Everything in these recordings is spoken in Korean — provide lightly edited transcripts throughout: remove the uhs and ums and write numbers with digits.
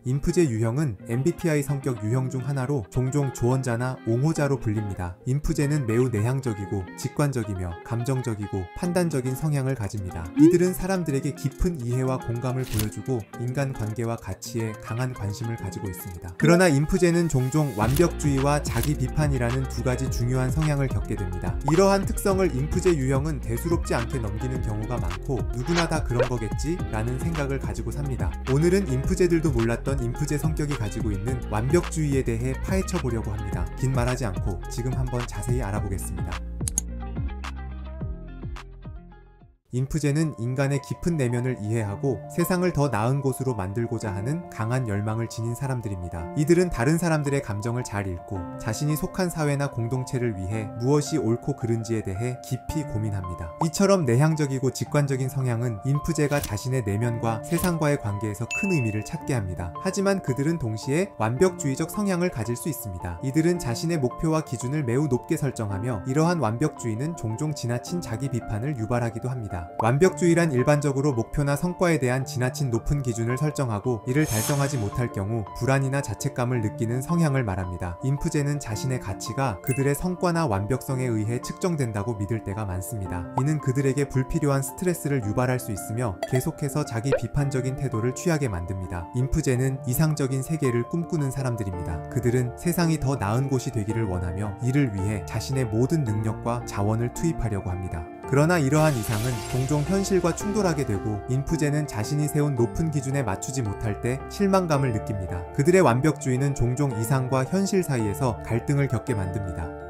인프제 유형은 MBTI 성격 유형 중 하나로 종종 조언자나 옹호자로 불립니다. 인프제는 매우 내향적이고 직관적이며 감정적이고 판단적인 성향을 가집니다. 이들은 사람들에게 깊은 이해와 공감을 보여주고 인간관계와 가치에 강한 관심을 가지고 있습니다. 그러나 인프제는 종종 완벽주의와 자기 비판이라는 두 가지 중요한 성향을 겪게 됩니다. 이러한 특성을 인프제 유형은 대수롭지 않게 넘기는 경우가 많고 누구나 다 그런 거겠지? 라는 생각을 가지고 삽니다. 오늘은 인프제들도 몰랐던 인프제 성격이 가지고 있는 완벽주의에 대해 파헤쳐 보려고 합니다. 긴 말하지 않고 지금 한번 자세히 알아보겠습니다. 인프제는 인간의 깊은 내면을 이해하고 세상을 더 나은 곳으로 만들고자 하는 강한 열망을 지닌 사람들입니다. 이들은 다른 사람들의 감정을 잘 읽고 자신이 속한 사회나 공동체를 위해 무엇이 옳고 그른지에 대해 깊이 고민합니다. 이처럼 내향적이고 직관적인 성향은 인프제가 자신의 내면과 세상과의 관계에서 큰 의미를 찾게 합니다. 하지만 그들은 동시에 완벽주의적 성향을 가질 수 있습니다. 이들은 자신의 목표와 기준을 매우 높게 설정하며 이러한 완벽주의는 종종 지나친 자기 비판을 유발하기도 합니다. 완벽주의란 일반적으로 목표나 성과에 대한 지나친 높은 기준을 설정하고 이를 달성하지 못할 경우 불안이나 자책감을 느끼는 성향을 말합니다. 인프제는 자신의 가치가 그들의 성과나 완벽성에 의해 측정된다고 믿을 때가 많습니다. 이는 그들에게 불필요한 스트레스를 유발할 수 있으며 계속해서 자기 비판적인 태도를 취하게 만듭니다. 인프제는 이상적인 세계를 꿈꾸는 사람들입니다. 그들은 세상이 더 나은 곳이 되기를 원하며 이를 위해 자신의 모든 능력과 자원을 투입하려고 합니다. 그러나 이러한 이상은 종종 현실과 충돌하게 되고 인프제는 자신이 세운 높은 기준에 맞추지 못할 때 실망감을 느낍니다. 그들의 완벽주의는 종종 이상과 현실 사이에서 갈등을 겪게 만듭니다.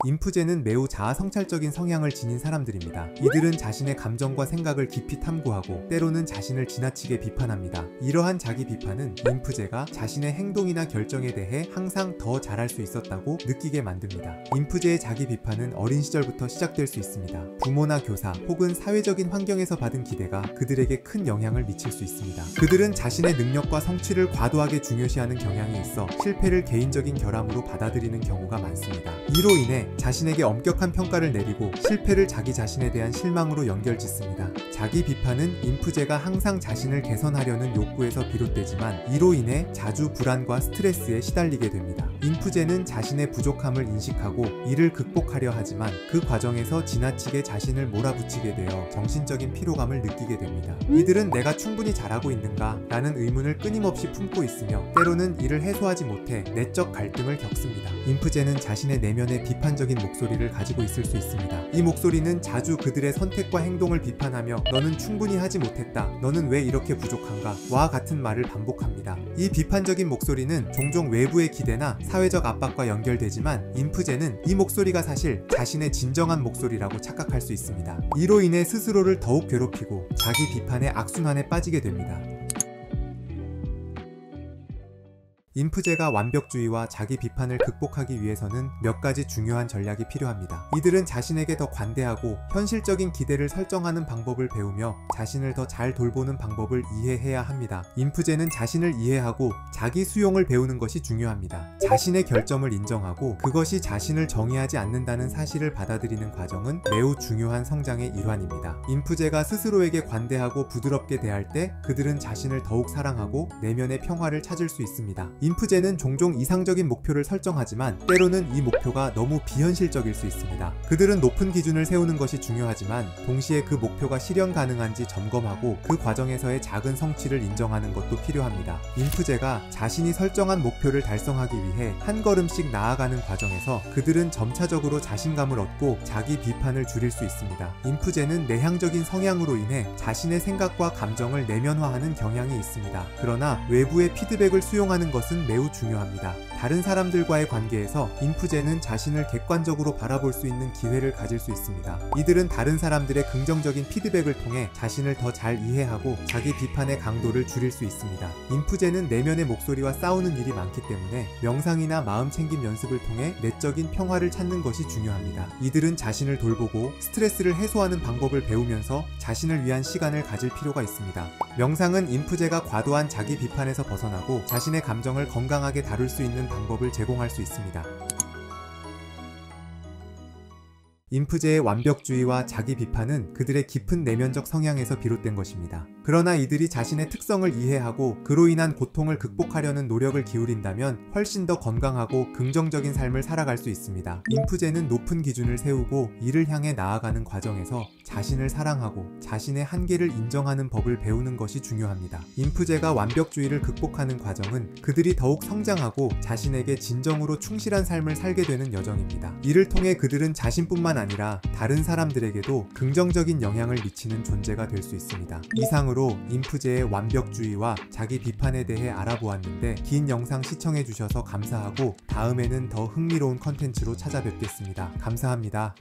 인프제는 매우 자아성찰적인 성향을 지닌 사람들입니다. 이들은 자신의 감정과 생각을 깊이 탐구하고 때로는 자신을 지나치게 비판합니다. 이러한 자기 비판은 인프제가 자신의 행동이나 결정에 대해 항상 더 잘할 수 있었다고 느끼게 만듭니다. 인프제의 자기 비판은 어린 시절부터 시작될 수 있습니다. 부모나 교사 혹은 사회적인 환경에서 받은 기대가 그들에게 큰 영향을 미칠 수 있습니다. 그들은 자신의 능력과 성취를 과도하게 중요시하는 경향이 있어 실패를 개인적인 결함으로 받아들이는 경우가 많습니다. 이로 인해 자신에게 엄격한 평가를 내리고 실패를 자기 자신에 대한 실망으로 연결짓습니다. 자기 비판은 인프제가 항상 자신을 개선하려는 욕구에서 비롯되지만 이로 인해 자주 불안과 스트레스에 시달리게 됩니다. 인프제는 자신의 부족함을 인식하고 이를 극복하려 하지만 그 과정에서 지나치게 자신을 몰아붙이게 되어 정신적인 피로감을 느끼게 됩니다. 이들은 내가 충분히 잘하고 있는가? 라는 의문을 끊임없이 품고 있으며 때로는 이를 해소하지 못해 내적 갈등을 겪습니다. 인프제는 자신의 내면의 비판적인 목소리를 가지고 있을 수 있습니다. 이 목소리는 자주 그들의 선택과 행동을 비판하며 너는 충분히 하지 못했다. 너는 왜 이렇게 부족한가? 와 같은 말을 반복합니다. 이 비판적인 목소리는 종종 외부의 기대나 사회적 압박과 연결되지만 인프제는 이 목소리가 사실 자신의 진정한 목소리라고 착각할 수 있습니다. 이로 인해 스스로를 더욱 괴롭히고 자기 비판의 악순환에 빠지게 됩니다. 인프제가 완벽주의와 자기 비판을 극복하기 위해서는 몇 가지 중요한 전략이 필요합니다. 이들은 자신에게 더 관대하고 현실적인 기대를 설정하는 방법을 배우며 자신을 더 잘 돌보는 방법을 이해해야 합니다. 인프제는 자신을 이해하고 자기 수용을 배우는 것이 중요합니다. 자신의 결점을 인정하고 그것이 자신을 정의하지 않는다는 사실을 받아들이는 과정은 매우 중요한 성장의 일환입니다. 인프제가 스스로에게 관대하고 부드럽게 대할 때 그들은 자신을 더욱 사랑하고 내면의 평화를 찾을 수 있습니다. 인프제는 종종 이상적인 목표를 설정하지만 때로는 이 목표가 너무 비현실적일 수 있습니다. 그들은 높은 기준을 세우는 것이 중요하지만 동시에 그 목표가 실현 가능한지 점검하고 그 과정에서의 작은 성취를 인정하는 것도 필요합니다. 인프제가 자신이 설정한 목표를 달성하기 위해 한 걸음씩 나아가는 과정에서 그들은 점차적으로 자신감을 얻고 자기 비판을 줄일 수 있습니다. 인프제는 내향적인 성향으로 인해 자신의 생각과 감정을 내면화하는 경향이 있습니다. 그러나 외부의 피드백을 수용하는 것은 매우 중요합니다. 다른 사람들과의 관계에서 인프제는 자신을 객관적으로 바라볼 수 있는 기회를 가질 수 있습니다. 이들은 다른 사람들의 긍정적인 피드백을 통해 자신을 더 잘 이해하고 자기 비판의 강도를 줄일 수 있습니다. 인프제는 내면의 목소리와 싸우는 일이 많기 때문에 명상이나 마음챙김 연습을 통해 내적인 평화를 찾는 것이 중요합니다. 이들은 자신을 돌보고 스트레스를 해소하는 방법을 배우면서 자신을 위한 시간을 가질 필요가 있습니다. 명상은 인프제가 과도한 자기 비판에서 벗어나고 자신의 감정을 건강하게 다룰 수 있는 방법을 제공할 수 있습니다. 인프제의 완벽주의와 자기 비판은 그들의 깊은 내면적 성향에서 비롯된 것입니다. 그러나 이들이 자신의 특성을 이해하고 그로 인한 고통을 극복하려는 노력을 기울인다면 훨씬 더 건강하고 긍정적인 삶을 살아갈 수 있습니다. 인프제는 높은 기준을 세우고 이를 향해 나아가는 과정에서 자신을 사랑하고 자신의 한계를 인정하는 법을 배우는 것이 중요합니다. 인프제가 완벽주의를 극복하는 과정은 그들이 더욱 성장하고 자신에게 진정으로 충실한 삶을 살게 되는 여정입니다. 이를 통해 그들은 자신뿐만 아니라 다른 사람들에게도 긍정적인 영향을 미치는 존재가 될 수 있습니다. 이상으로 인프제의 완벽주의와 자기 비판에 대해 알아보았는데, 긴 영상 시청해주셔서 감사하고 다음에는 더 흥미로운 컨텐츠로 찾아뵙겠습니다. 감사합니다.